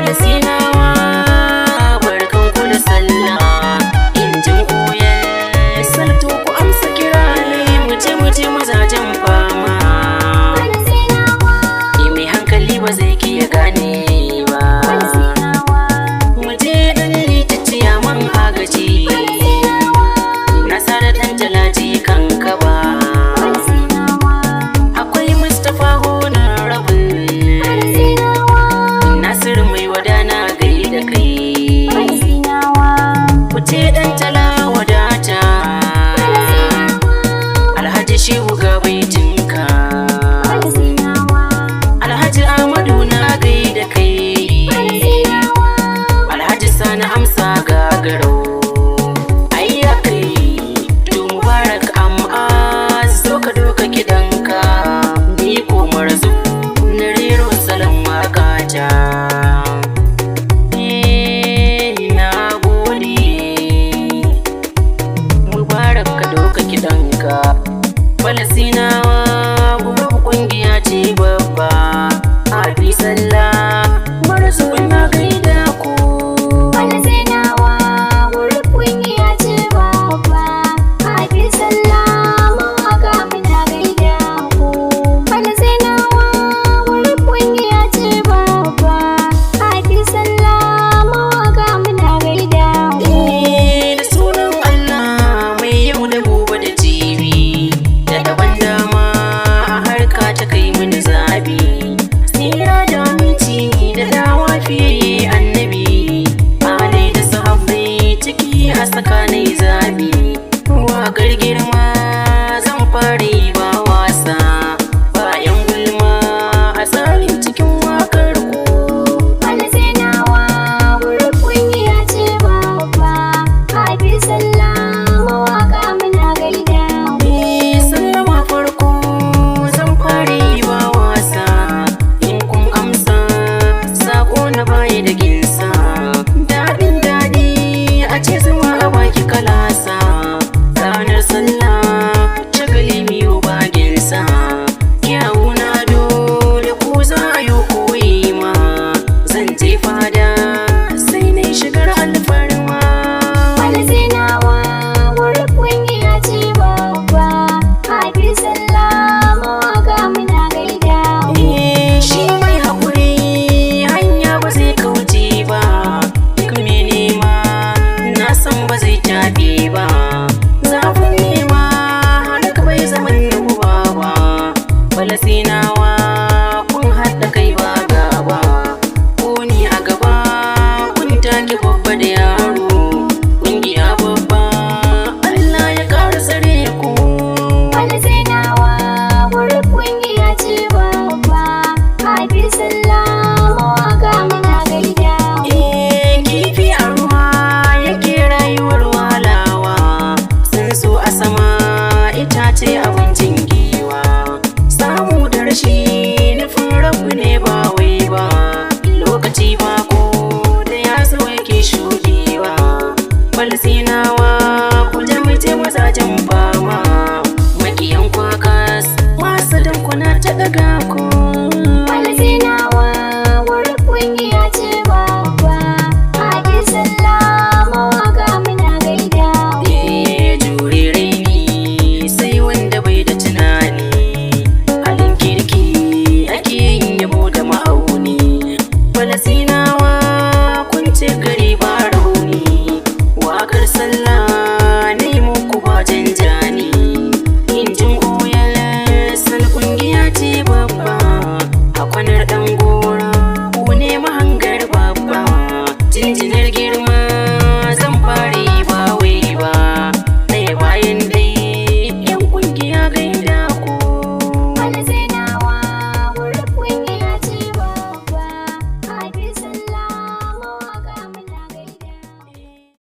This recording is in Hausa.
Falasinawa barkanku da sallah, injin koyar salto ku amsa kiraye, muje mazajen fama. Mai hankali ba zai kiya gane ba, muje dan litacciya man agaji, nasarar dan jalaji kan kaba. Akwai Mustapha honar rabin Nasiru mai wadana gai da kai, kuce dan tala wadata, Alhaji Shehu ga baitinka, Alhaji Ahmadu na gai da kai, Alhaji Sani amsa gagarau. Gidanka ni ko marzu na rero salon wakata. Na gode mubarak ka doka gidanka. Falasinawa gurin kungiya ce babba, hafi sallah marzu na gaida ku. Falasinawa gurin kungiya ce babba, hafi sallah tsakanin zabi. Wakar girma zan fara yi ba wasa, bayan gulma a tsarin cikin wakar ku. Falasinawa wurin kungiya ce babba, hafi sallah mawaka muna gaida. Sallama farko zan fara yi ba wasa, in kun amsa sako na baya da ginsa. Daɗin daɗi a ce zama baki kalasa, ranar sallah shagali miyo baginsa. Kyawuna dole ku za a yi koyi ma, zan je fada sai na shigar alfarma. Falasinawa wurin kungiya ce babba, hafi sallah mawaka muna gaida. Shi mai haƙuri hanya ba zai kauce ba, duk mai nema na san ba zai taɓe ba. Zafin nema hannun bai zaman ruwa ba, Falasinawa kun haɗa kai ba gaba, ko ni a gaba kun take babba da yaro. Kungiya babba Allah ya ƙara tsare ku. Falasinawa wurin kungiya ce babba, hafi sallah mawaka muna gaida. Kifi a ruwa yake rayuwar walawa, sun so a sama itace abincin giwa. Samu da rashi nufin rabu ne ba wai ba, lokaci ba ko da ya zo yake shugewa. Falasinawa ku jami'ce mazajen fama, makiyan kwakas masu dankuna ta daga ku.